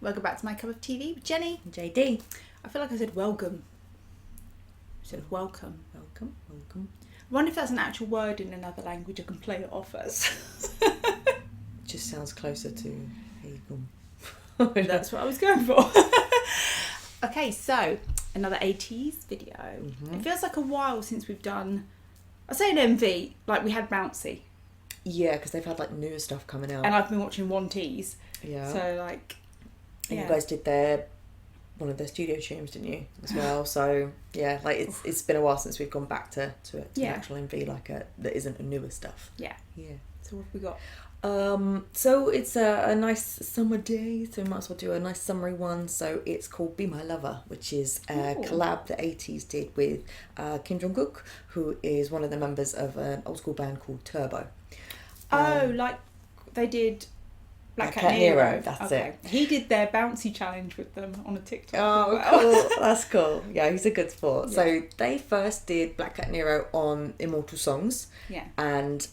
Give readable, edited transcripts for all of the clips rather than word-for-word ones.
Welcome back to My Cup of TV with Jenny. JD. I feel like I said welcome. I said welcome. Welcome. I wonder if that's an actual word in another language I can play it off as. Just sounds closer to That's what I was going for. Okay, so another ATEEZ video. It feels like a while since we've done, I say an MV, like we had Bouncy. Yeah, because they've had like newer stuff coming out. And I've been watching One Tees. Yeah. So like, and yeah. you guys did one of their studio tunes, didn't you, as well? So yeah, like it's been a while since we've gone back to an actual MV like that isn't a newer stuff. Yeah. So what have we got? So it's a nice summer day, so we might as well do a nice summery one. So it's called Be My Lover, which is a collab that ATEEZ did with Kim Jong-Kook, who is one of the members of an old school band called Turbo. Like they did Black Cat Nero. That's it. He did their bouncy challenge with them on a TikTok. Oh, cool. That's cool. Yeah, he's a good sport. Yeah. So they first did Black Cat Nero on Immortal Songs. Yeah. And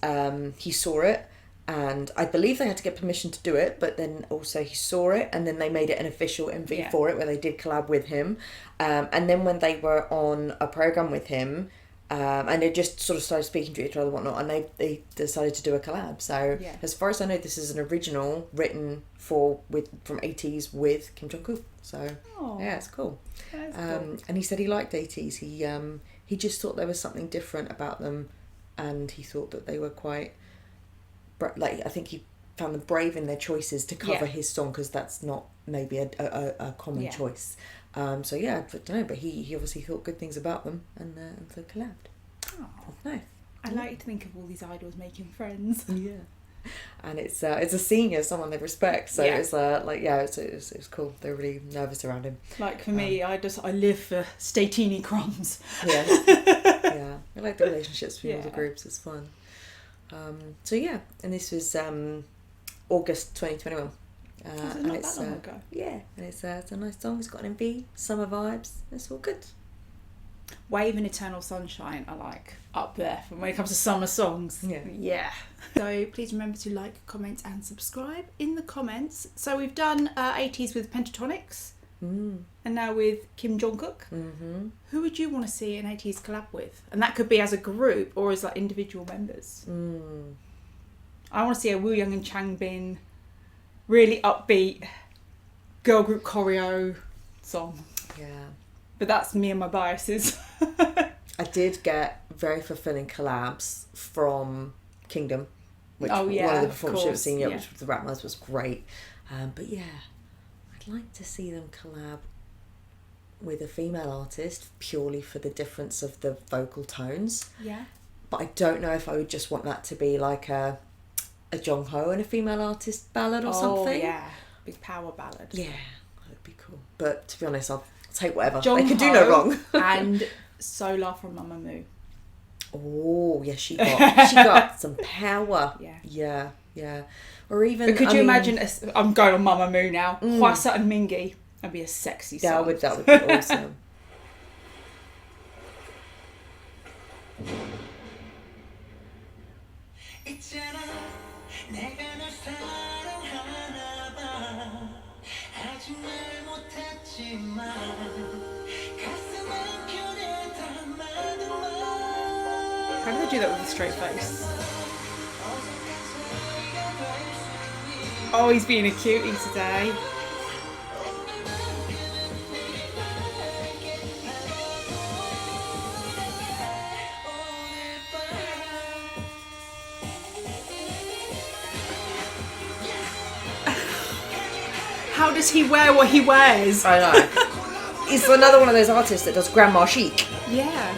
he saw it. And I believe they had to get permission to do it, but then also he saw it, and then they made it an official MV for it, where they did collab with him. And then when they were on a program with him, and they just sort of started speaking to each other and whatnot, and they decided to do a collab. So as far as I know, this is an original written from ATEEZ with Kim Jong-Kook. So yeah, it's cool. That's cool. And he said he liked ATEEZ. He just thought there was something different about them, and he thought that they were quite. Like I think he found them brave in their choices to cover his song, because that's not maybe a common choice. So yeah, I don't know, but he obviously thought good things about them, and so collabed. Oh, nice. I like to think of all these idols making friends. Yeah, and it's a senior, someone they respect. So it's it's cool. They're really nervous around him. Like for me, I live for Statini crumbs. Yeah, yeah. I like the relationships between all the groups. It's fun. So yeah, and this was August 2021. And not that long ago. Yeah, and it's a nice song. It's got an MV, summer vibes. It's all good. Wave and Eternal Sunshine are like up there when it comes to summer songs. Yeah. So please remember to like, comment and subscribe in the comments. So we've done ATEEZ with Pentatonics. And now with Kim Jong-Kook. Who would you want to see an ATEEZ collab with? And that could be as a group or as like individual members. I want to see a Woo Young and Changbin really upbeat girl group choreo song. Yeah. But that's me and my biases. I did get very fulfilling collabs from Kingdom, which one of the performances you've seen which with the Rap Mothers was great. But yeah, I'd like to see them collab with a female artist purely for the difference of the vocal tones. Yeah. But I don't know if I would just want that to be like a Jongho and a female artist ballad or something. Oh yeah, big power ballad. Yeah, that would be cool. But to be honest, I'll take whatever. Jongho they could do no wrong. And Solar from Mamamoo. Oh yeah, she got some power. Yeah. Or even. But could you imagine? I'm going on Mamamoo now. Hwasa and Mingi. That'd be a sexy song. That would be awesome. How do they do that with a straight face? Oh, he's being a cutie today. How does he wear what he wears? I know. He's another one of those artists that does grandma chic. Yeah.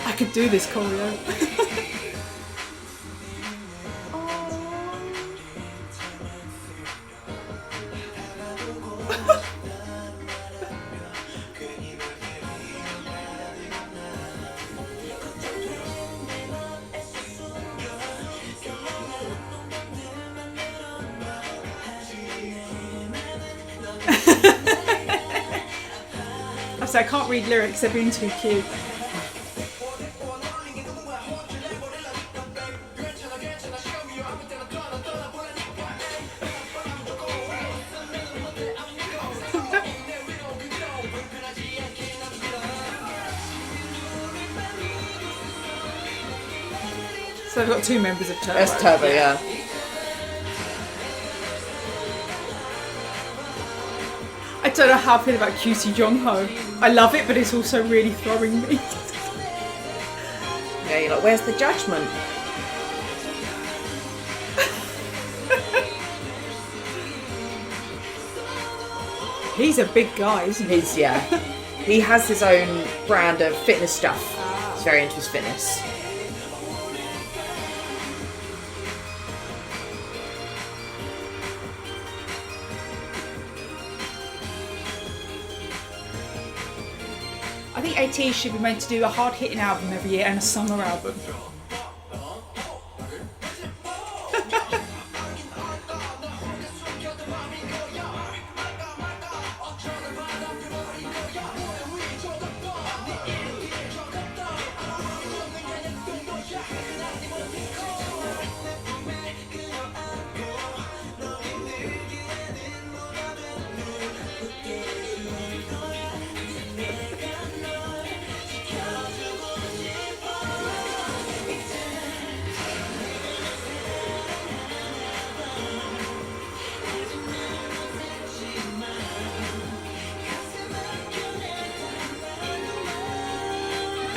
I could do this choreo. I can't read lyrics, they're being too cute. So they've got 2 members of Turbo. That's Turbo, yeah. I don't know how I feel about QC Jong-Ho. I love it, but it's also really throwing me. Yeah, you're like, where's the judgment? He's a big guy, isn't he? Yeah. He has his own brand of fitness stuff. He's very into his fitness. I think ATEEZ should be meant to do a hard-hitting album every year and a summer album.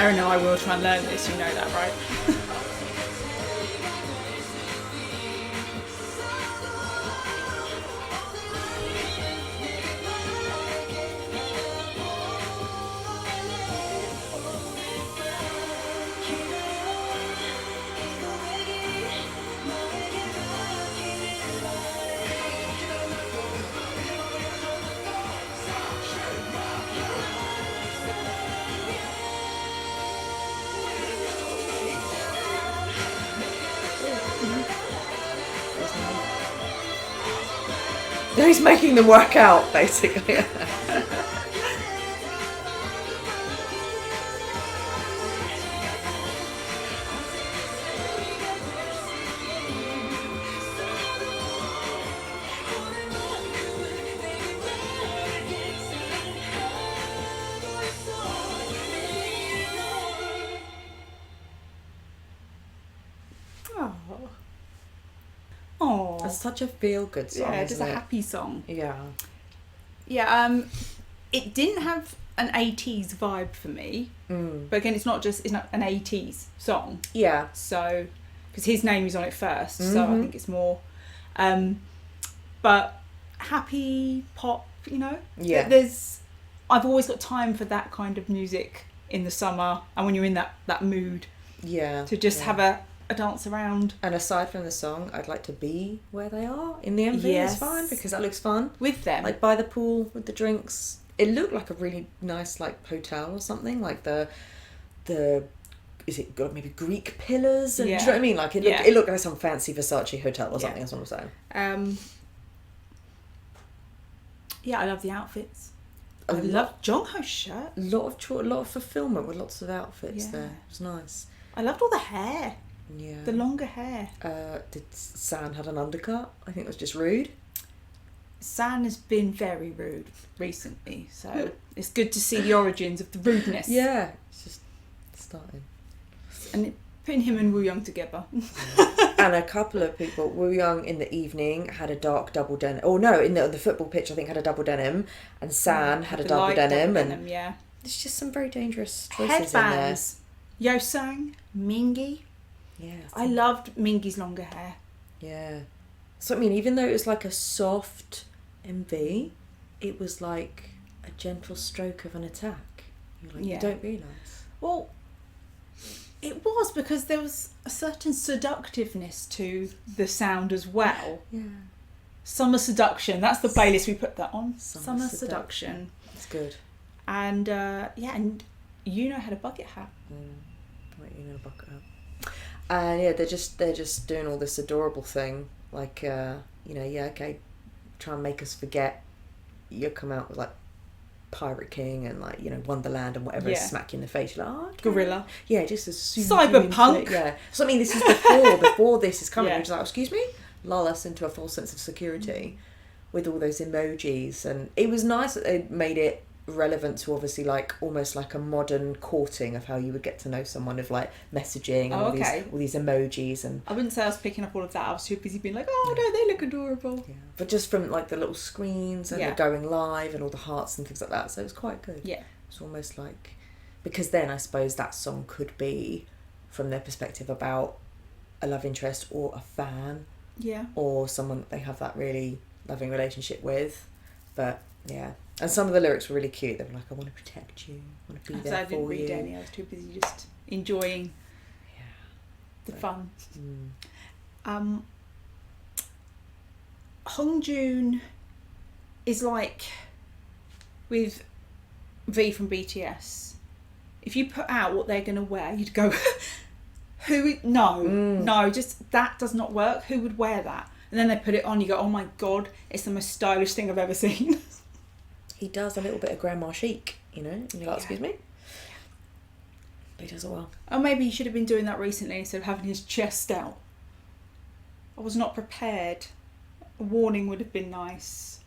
Oh no, I will try and learn this, you know that, right? He's making them work out, basically. Oh, it's such a feel-good song. Yeah, just a happy song. Yeah. Yeah. It didn't have an ATEEZ vibe for me, but again, it's not an ATEEZ song. Yeah. So, because his name is on it first, so I think it's more, but happy pop. You know. Yeah. I've always got time for that kind of music in the summer, and when you're in that mood. Yeah. To just have a dance around. And aside from the song, I'd like to be where they are in the MV. Yes. It's fine because that looks fun with them, like by the pool with the drinks. It looked like a really nice like hotel or something. Like the is it got maybe Greek pillars and do you know what I mean? Like it looked like some fancy Versace hotel or something. That's what I'm saying. Yeah, I love the outfits. I love Jong-Ho's shirt. A lot of fulfillment with lots of outfits there. It was nice. I loved all the hair. Yeah. The longer hair. Did San had an undercut? I think it was just rude. San has been very rude recently, so it's good to see the origins of the rudeness. Yeah, it's just starting. And putting him and Woo Young together. And a couple of people, Woo Young in the evening had a dark double denim. Oh no, in the football pitch I think had a double denim, and San had a double denim, and yeah. There's just some very dangerous choices Headbands. In there. Yeosang, Mingi. Yeah. I loved Mingi's longer hair. Yeah. So I mean, even though it was like a soft MV, it was like a gentle stroke of an attack. You don't realise. Well, it was because there was a certain seductiveness to the sound as well. Yeah. Summer Seduction. That's the playlist we put that on. Summer Seduction. That's good. And and Yuno had a bucket hat. Wait, Yuno bucket hat. And yeah, they're just doing all this adorable thing, like okay, try and make us forget. You come out with like Pirate King and like Wonderland and whatever, smack you in the face. You're like, oh, okay. Gorilla. Yeah, just as soon Cyberpunk. Yeah. So I mean, this is before this is coming. You're just like, excuse me, lull us into a false sense of security with all those emojis, and it was nice that they made it relevant to obviously like almost like a modern courting of how you would get to know someone, of like messaging and all these emojis. And I wouldn't say I was picking up all of that. I was too busy being like, oh no, they look adorable. Yeah, but just from like the little screens and the going live and all the hearts and things like that, so it was quite good. Yeah, it's almost like, because then I suppose that song could be from their perspective about a love interest or a fan, or someone that they have that really loving relationship with. But yeah, and some of the lyrics were really cute. They were like, I want to protect you, I want to be there for you. I didn't read any. I was too busy just enjoying the fun. Hongjoon is like with V from BTS. If you put out what they're going to wear, you'd go, no, just that does not work. Who would wear that? And then they put it on, you go, oh my God, it's the most stylish thing I've ever seen. He does a little bit of grandma chic, you know, and you're like, excuse me? But he does it well. Oh, maybe he should have been doing that recently instead of having his chest out. I was not prepared. A warning would have been nice.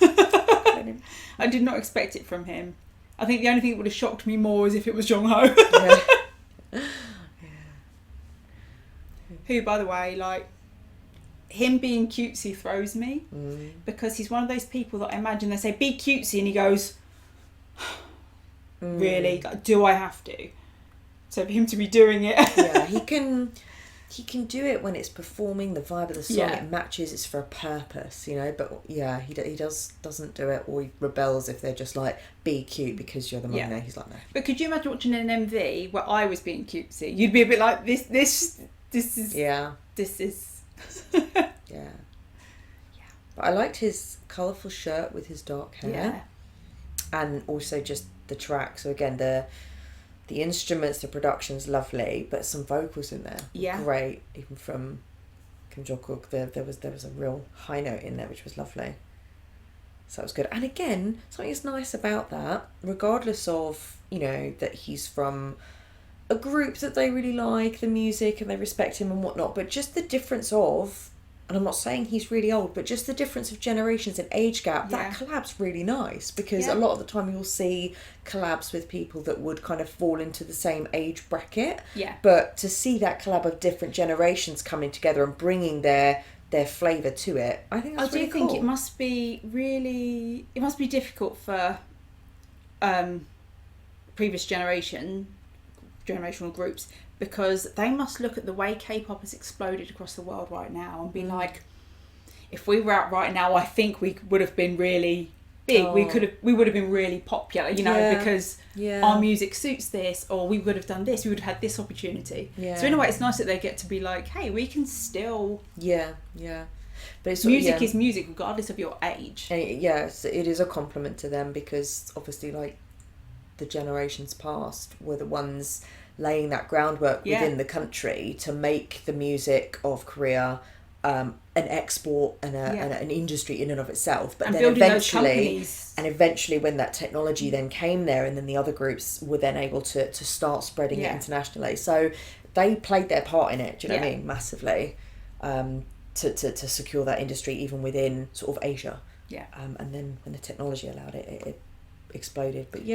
I did not expect it from him. I think the only thing that would have shocked me more is if it was Jong-Ho. Who, by the way, like, him being cutesy throws me, because he's one of those people that I imagine they say, be cutesy, and he goes, really? Like, do I have to? So for him to be doing it... he can do it when it's performing, the vibe of the song, it matches, it's for a purpose, you know, but he doesn't do it, or he rebels if they're just like, be cute because you're the mum there. He's like, no. But could you imagine watching an MV where I was being cutesy? You'd be a bit like, this is... This is... Yeah. But I liked his colourful shirt with his dark hair. And also just the track. So again, the instruments, the production's lovely, but some vocals in there were great, even from Kim Jong-Kook. There was a real high note in there, which was lovely. So that was good. And again, something that's nice about that, regardless of, you know, that he's from a group that they really like the music and they respect him and whatnot, but just the difference of, and I'm not saying he's really old, but just the difference of generations and age gap, that collab's really nice, because a lot of the time you'll see collabs with people that would kind of fall into the same age bracket. But to see that collab of different generations coming together and bringing their flavour to it, I think that's really cool. I do think it must be difficult for previous generational groups, because they must look at the way K-pop has exploded across the world right now and be like, if we were out right now, I think we would have been really big. We would have been really popular, you know, because our music suits this, or we would have done this, we would have had this opportunity. So in a way, it's nice that they get to be like, hey, we can still... But it's music is music regardless of your age. Yes, it is a compliment to them, because obviously, like, the generations past were the ones laying that groundwork within the country to make the music of Korea an export and an industry in and of itself. But and then eventually when that technology then came there, and then the other groups were then able to start spreading it internationally. So they played their part in it, do you know what I mean? Massively, to secure that industry even within sort of Asia. And then when the technology allowed it, it exploded. But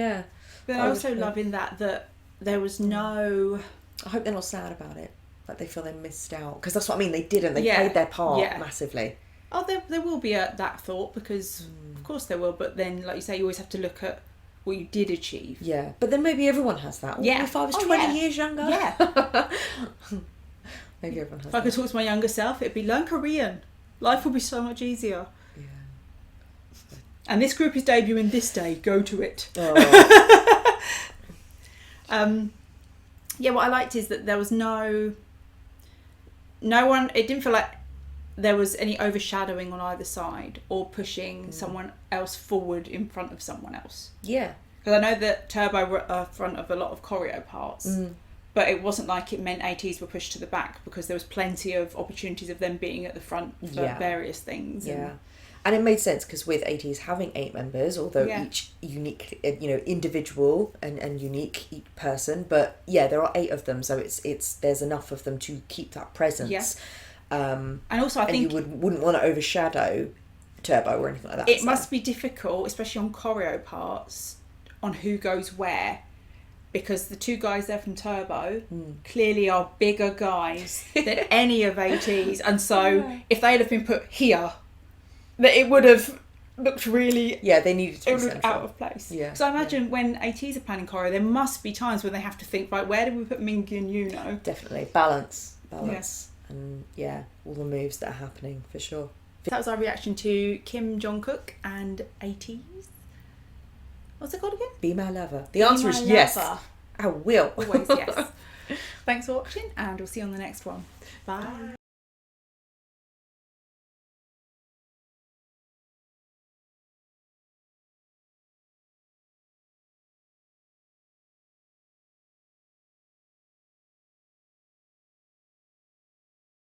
But I also love in that there was no... I hope they're not sad about it. Like they feel they missed out. Because that's what I mean, they didn't. They played their part massively. Oh, there will be that thought, because of course there will. But then, like you say, you always have to look at what you did achieve. Yeah, but then maybe everyone has that. If I was 20 years younger. Maybe everyone has that. If I could talk to my younger self, it'd be learn Korean. Life would be so much easier. Yeah. And this group is debuting this day. Go to it. What I liked is that there was no one, it didn't feel like there was any overshadowing on either side or pushing someone else forward in front of someone else. Because I know that Turbo were front of a lot of choreo parts, but it wasn't like it meant ATEEZ were pushed to the back, because there was plenty of opportunities of them being at the front for various things. And it made sense, because with ATEEZ having 8 members, although each unique, individual and unique person, but there are 8 of them, so it's there's enough of them to keep that presence. And also, I think you wouldn't want to overshadow turbo or anything like that. It must be difficult, especially on choreo parts, on who goes where. Because the two guys there from Turbo clearly are bigger guys than any of ATEEZ. And so if they'd have been put here, that it would have looked really... Yeah, they needed to be central. Out of place. Yeah. So I imagine when ATEEZ are planning choreo, there must be times where they have to think, right, where do we put Mingy and Yuno? Definitely. Balance. Yes. And yeah, all the moves that are happening, for sure. That was our reaction to Kim Jong-Kook and ATEEZ. What's it called again? Be My Lover. The answer is yes. I will. Always yes. Thanks for watching, and we'll see you on the next one. Bye.